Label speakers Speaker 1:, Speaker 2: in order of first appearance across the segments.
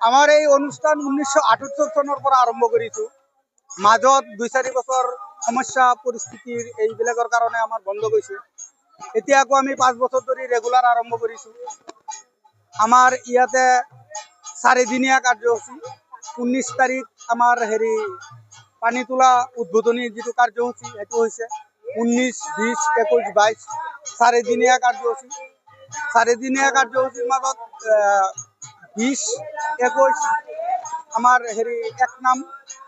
Speaker 1: আমাৰ এই অনুষ্ঠান 1978 চনৰ পৰা আৰম্ভ কৰিছোঁ। মাজত 2-4 বছৰ সমস্যা পৰিস্থিতিৰ এইবিলাকৰ কাৰণে আমাৰ বন্ধ গৈছে। এতিয়া আকৌ আমি 5 বছৰ ধৰি ৰেগুলাৰ আৰম্ভ কৰিছোঁ। আমাৰ ইয়াতে 4দিনীয়া কাৰ্যসূচী। 19 তাৰিখ আমাৰ পানী তোলা উদ্বোধনী যিটো কাৰ্যসূচী সেইটো হৈছে 19, 20, 21, 22 4দিনীয়া কাৰ্যসূচী। 4দিনীয়া কাৰ্যসূচীৰ মাজত 20, 21 আমাৰ এক নাম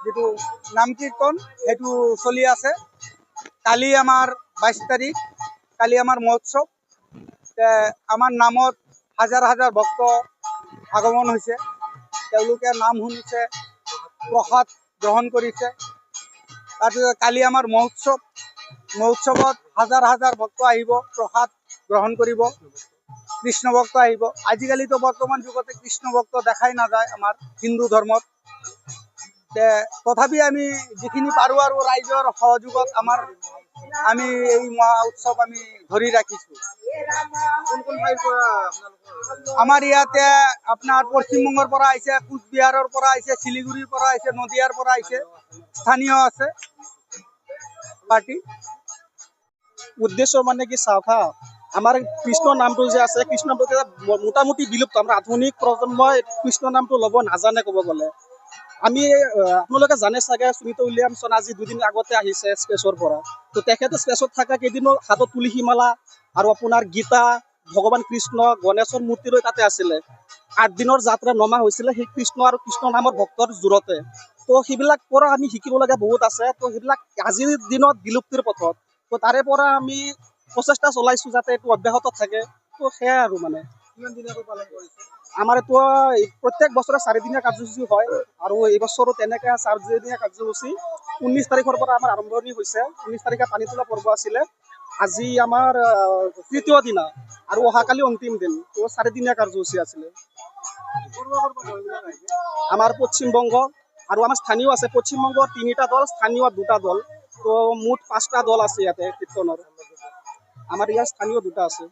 Speaker 1: যিটো নাম কীৰ্তন সেইটো চলি আছে। কালি আমাৰ 22 তাৰিখ, কালি আমাৰ মহোৎসৱ। আমাৰ নামত হাজাৰ হাজাৰ ভক্ত আগমন হৈছে। তেওঁলোকে নাম শুনিছে, প্ৰসাদ গ্ৰহণ কৰিছে। তাৰপিছত কালি আমাৰ মহোৎসৱত হাজাৰ হাজাৰ ভক্ত আহিব, প্ৰসাদ গ্ৰহণ কৰিব, কৃষ্ণ ভক্ত আহিব। আজিকালিতো বৰ্তমান যুগতে কৃষ্ণ ভক্ত দেখাই নাযায় আমাৰ হিন্দু ধৰ্মত। তথাপি আমি যিখিনি পাৰোঁ আৰু ৰাইজৰ সহযোগত আমি এই মহা উৎসৱ আমি ধৰি ৰাখিছোঁ। আমাৰ ইয়াতে আপোনাৰ পশ্চিমবংগৰ পৰা আহিছে, কোচবিহাৰৰ পৰা আহিছে, শিলিগুৰিৰ পৰা আহিছে, নদিয়াৰ পৰা আহিছে, স্থানীয় আছে পাৰ্টি।
Speaker 2: উদ্দেশ্য মানে কি চাওক হা, আমাৰ কৃষ্ণ নামটো যে আছে, কৃষ্ণ নামটো মোটামুটি বিলুপ্ত। আমাৰ আধুনিক প্ৰজন্মই কৃষ্ণ নামটো ল'ব নাজানে ক'ব গ'লে। আমি আপোনালোকে জানে চাগে সুনীতা উইলিয়ামছন আজি 2 দিন আগতে আহিছে স্পেচৰ পৰা। তো তেখেতে স্পেচত থকা কেইদিনো হাতত তুলসী মালা আৰু আপোনাৰ গীতা, ভগৱান কৃষ্ণ, গণেশৰ মূৰ্তি লৈ তাতে আছিলে। 8 দিনৰ যাত্ৰা নমা হৈছিলে সেই কৃষ্ণ আৰু কৃষ্ণ নামৰ ভক্তৰ জোৰতে। তো সেইবিলাক পৰা আমি শিকিবলগীয়া বহুত আছে। তো সেইবিলাক আজিৰ দিনত বিলুপ্তিৰ পথত। তো তাৰে পৰা আমি প্ৰচেষ্টা চলাইছোঁ যাতে এইটো অব্যাহত থাকে। তো সেয়াই আৰু মানে। আমাৰ এইটো প্ৰত্যেক বছৰে 4দিনীয়া কাৰ্যসূচী হয় আৰু এইবছৰো তেনেকৈ 4দিনীয়া কাৰ্যসূচী। 19 তাৰিখৰ পৰা আমাৰ আৰম্ভণি হৈছে। 19 তাৰিখে পানী তোলা পৰ্ব আছিলে। আজি আমাৰ 3য় দিনা আৰু অহাকালি অন্তিম দিন। তো 4দিনীয়া কাৰ্যসূচী আছিলে। আমাৰ পশ্চিমবংগ আৰু আমাৰ স্থানীয় আছে। পশ্চিমবংগৰ 3টা দল, স্থানীয় 2টা দল। তো মুঠ 5টা দল আছে ইয়াতে কীৰ্তনৰ। আমাৰ ইয়াৰ স্থানীয় 2টা আছে।